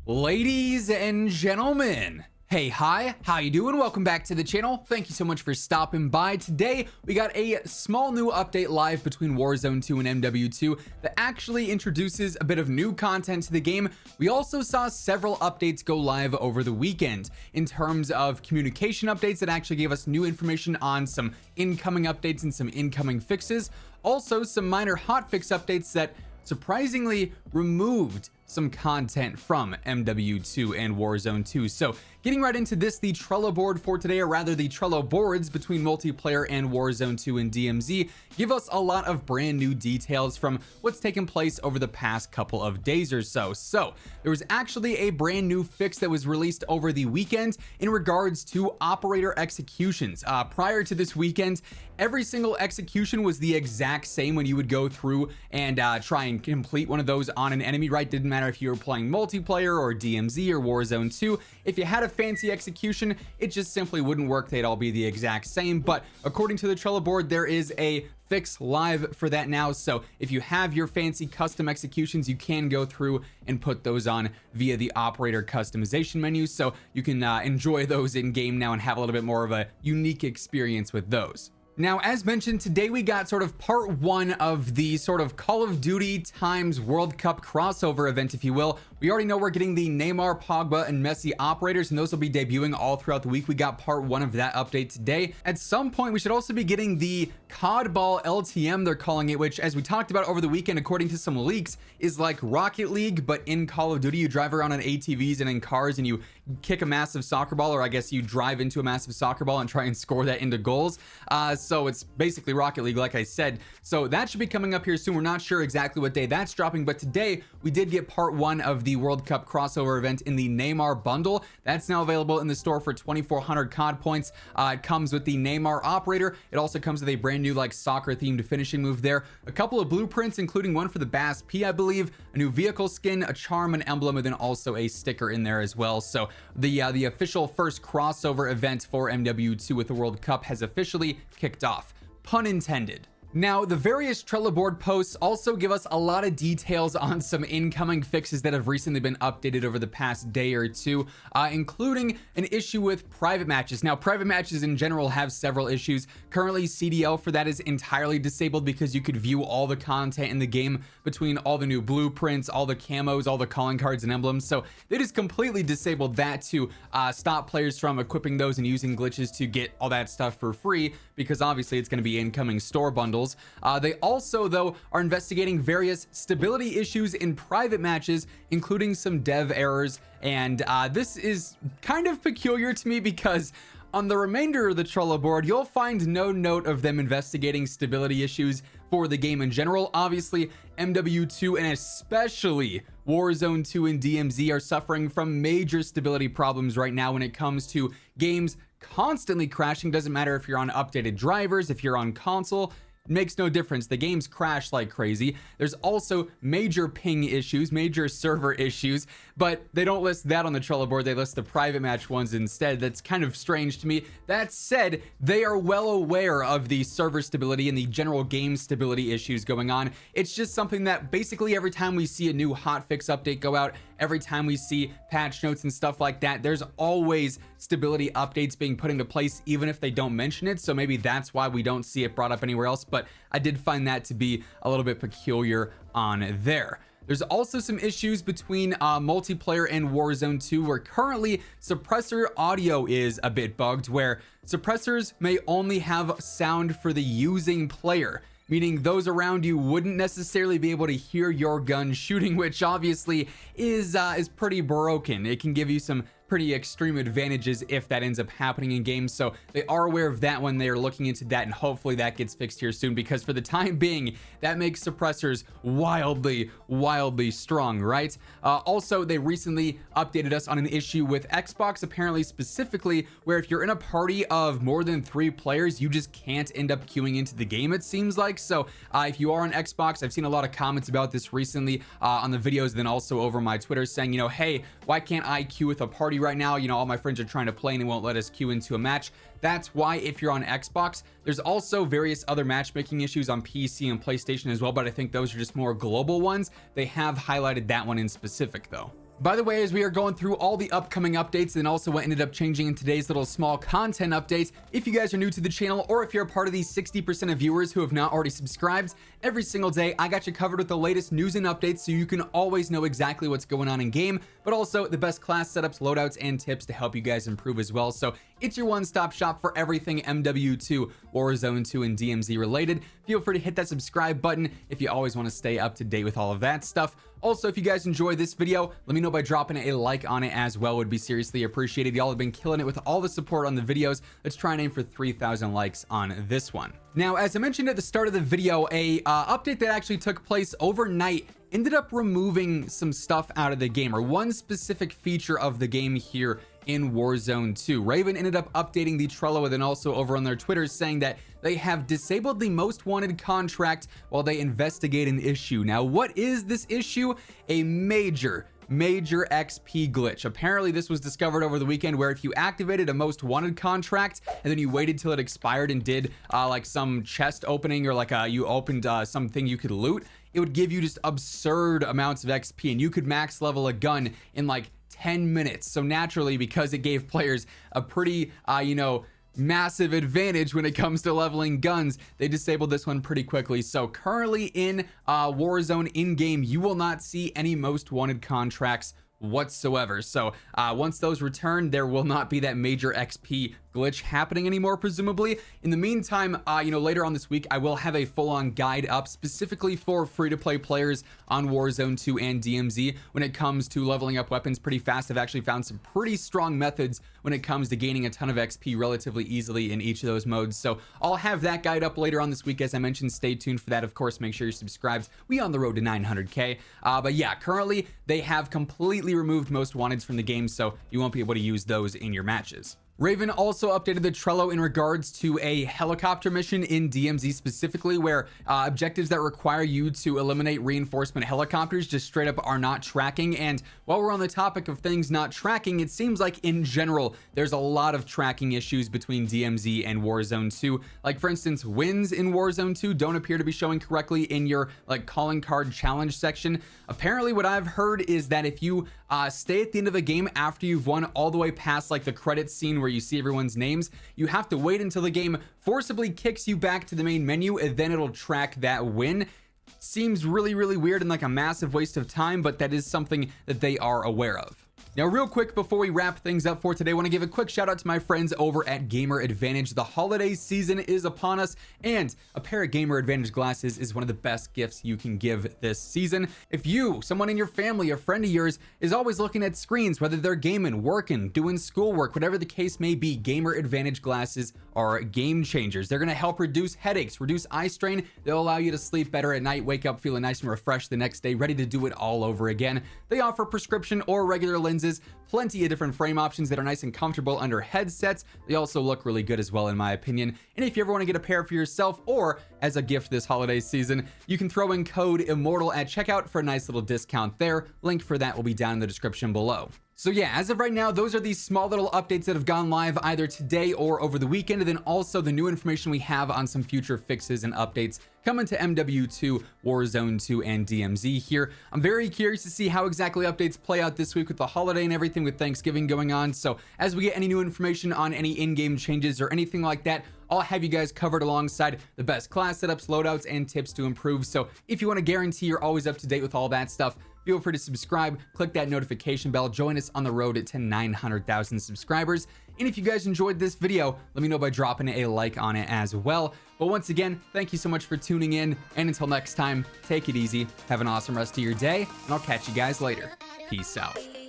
Ladies and gentlemen, hey, hi, how you doing? Welcome back to the channel. Thank you so much for stopping by. Today we got a small new update live between Warzone 2 and MW2 that actually introduces a bit of new content to the game. We also saw several updates go live over the weekend in terms of communication updates that actually gave us new information on some incoming updates and some incoming fixes. Also some minor hotfix updates that surprisingly removed some content from MW2 and Warzone 2. So getting right into this, the Trello board for today, or rather the Trello boards between multiplayer and Warzone 2 and DMZ, give us a lot of brand new details from what's taken place over the past couple of days or so. So there was actually a brand new fix that was released over the weekend in regards to operator executions. Prior to this weekend, every single execution was the exact same when you would go through and try and complete one of those on an enemy, right? Didn't matter if you were playing multiplayer or DMZ or Warzone 2. If you had a fancy execution, it just simply wouldn't work. They'd all be the exact same. But according to the Trello board, there is a fix live for that now. So if you have your fancy custom executions, you can go through and put those on via the operator customization menu. So you can enjoy those in game now and have a little bit more of a unique experience with those. Now, as mentioned, today we got sort of part one of the sort of Call of Duty times World Cup crossover event, if you will. We already know we're getting the Neymar, Pogba, and Messi operators, and those will be debuting all throughout the week. We got part one of that update today. At some point, we should also be getting the COD Ball LTM, they're calling it, which, as we talked about over the weekend, according to some leaks, is like Rocket League, but in Call of Duty. You drive around on ATVs and in cars, and you kick a massive soccer ball, or I guess you drive into a massive soccer ball and try and score that into goals. So it's basically Rocket League, like I said. So that should be coming up here soon. We're not sure exactly what day that's dropping, but today we did get part one of the World Cup crossover event in the Neymar bundle. That's now available in the store for 2,400 COD points. It comes with the Neymar operator. It also comes with a brand new like soccer themed finishing move there. A couple of blueprints, including one for the Bass P, I believe, a new vehicle skin, a charm, an emblem, and then also a sticker in there as well. So the official first crossover event for MW2 with the World Cup has officially kicked off. Pun intended. Now, the various Trello board posts also give us a lot of details on some incoming fixes that have recently been updated over the past day or two, including an issue with private matches. Now, private matches in general have several issues. Currently, CDL for that is entirely disabled because you could view all the content in the game between all the new blueprints, all the camos, all the calling cards and emblems. So they just completely disabled that to stop players from equipping those and using glitches to get all that stuff for free, because obviously it's going to be incoming store bundles. They also, though, are investigating various stability issues in private matches, including some dev errors. And this is kind of peculiar to me because on the remainder of the Trello board, you'll find no note of them investigating stability issues for the game in general. Obviously, MW2 and especially Warzone 2 and DMZ are suffering from major stability problems right now when it comes to games constantly crashing. Doesn't matter if you're on updated drivers, if you're on console, makes no difference. The games crash like crazy. There's also major ping issues, major server issues, but they don't list that on the Trello board. They list the private match ones instead. That's kind of strange to me. That said, they are well aware of the server stability and the general game stability issues going on. It's just something that basically every time we see a new hotfix update go out, every time we see patch notes and stuff like that, there's always stability updates being put into place, even if they don't mention it. So maybe that's why we don't see it brought up anywhere else. But I did find that to be a little bit peculiar on there. There's also some issues between multiplayer and Warzone 2, where currently suppressor audio is a bit bugged, where suppressors may only have sound for the using player, meaning those around you wouldn't necessarily be able to hear your gun shooting, which obviously is pretty broken. It can give you some pretty extreme advantages if that ends up happening in games. So they are aware of that when they are looking into that, and hopefully that gets fixed here soon, because for the time being, that makes suppressors wildly strong, right? Also, they recently updated us on an issue with Xbox, apparently specifically, where if you're in a party of more than 3 players, you just can't end up queuing into the game, it seems like. So if you are on Xbox, I've seen a lot of comments about this recently on the videos, then also over my Twitter saying, you know, hey, why can't I queue with a party right now? You know, all my friends are trying to play and they won't let us queue into a match. That's why if you're on Xbox, there's also various other matchmaking issues on PC and PlayStation as well, but I think those are just more global ones. They have highlighted that one in specific though. By the way, as we are going through all the upcoming updates and also what ended up changing in today's little small content update, if you guys are new to the channel or if you're a part of these 60% of viewers who have not already subscribed, every single day I got you covered with the latest news and updates so you can always know exactly what's going on in game, but also the best class setups, loadouts, and tips to help you guys improve as well. So it's your one-stop shop for everything MW2, Warzone 2, and DMZ related. Feel free to hit that subscribe button if you always want to stay up to date with all of that stuff. Also, if you guys enjoy this video, let me know by dropping a like on it as well. Would be seriously appreciated. Y'all have been killing it with all the support on the videos. Let's try and aim for 3,000 likes on this one. Now, as I mentioned at the start of the video, a update that actually took place overnight ended up removing some stuff out of the game, or one specific feature of the game here in Warzone 2. Raven ended up updating the Trello and then also over on their Twitter saying that they have disabled the most wanted contract while they investigate an issue. Now, what is this issue? A major XP glitch. Apparently this was discovered over the weekend where if you activated a most wanted contract and then you waited till it expired and did like some chest opening, or like you opened something you could loot, it would give you just absurd amounts of XP and you could max level a gun in like 10 minutes. So naturally, because it gave players a pretty massive advantage when it comes to leveling guns, they disabled this one pretty quickly. So currently in Warzone in-game, you will not see any most wanted contracts whatsoever. So once those return, there will not be that major XP glitch happening anymore, presumably. In the meantime, later on this week, I will have a full-on guide up specifically for free-to-play players on Warzone 2 and DMZ when it comes to leveling up weapons pretty fast. I've actually found some pretty strong methods when it comes to gaining a ton of XP relatively easily in each of those modes. So I'll have that guide up later on this week. As I mentioned, stay tuned for that. Of course, make sure you're subscribed. We on the road to 900K. But yeah, currently they have completely removed most wanteds from the game, so you won't be able to use those in your matches. Raven also updated the Trello in regards to a helicopter mission in DMZ specifically, where objectives that require you to eliminate reinforcement helicopters just straight up are not tracking. And while we're on the topic of things not tracking, it seems like in general there's a lot of tracking issues between DMZ and Warzone 2. Like for instance, wins in Warzone 2 don't appear to be showing correctly in your like calling card challenge section. Apparently what I've heard is that if you stay at the end of a game after you've won all the way past like the credits scene where you see everyone's names, you have to wait until the game forcibly kicks you back to the main menu and then it'll track that win. Seems really weird and like a massive waste of time, but that is something that they are aware of. Now, real quick, before we wrap things up for today, I want to give a quick shout out to my friends over at Gamer Advantage. The holiday season is upon us, and a pair of Gamer Advantage glasses is one of the best gifts you can give this season. If you, someone in your family, a friend of yours, is always looking at screens, whether they're gaming, working, doing schoolwork, whatever the case may be, Gamer Advantage glasses are game changers. They're going to help reduce headaches, reduce eye strain. They'll allow you to sleep better at night, wake up feeling nice and refreshed the next day, ready to do it all over again. They offer prescription or regular lenses, plenty of different frame options that are nice and comfortable under headsets. They also look really good as well, in my opinion. And if you ever want to get a pair for yourself or as a gift this holiday season, you can throw in code WHosImmortal at checkout for a nice little discount there. Link for that will be down in the description below. So yeah, as of right now, those are these small little updates that have gone live either today or over the weekend, and then also the new information we have on some future fixes and updates coming to MW2, Warzone 2, and DMZ here. I'm very curious to see how exactly updates play out this week with the holiday and everything with Thanksgiving going on. So as we get any new information on any in-game changes or anything like that, I'll have you guys covered alongside the best class setups, loadouts, and tips to improve. So if you want to guarantee you're always up to date with all that stuff, feel free to subscribe, click that notification bell, join us on the road to 900,000 subscribers. And if you guys enjoyed this video, let me know by dropping a like on it as well. But once again, thank you so much for tuning in. And until next time, take it easy, have an awesome rest of your day, and I'll catch you guys later. Peace out.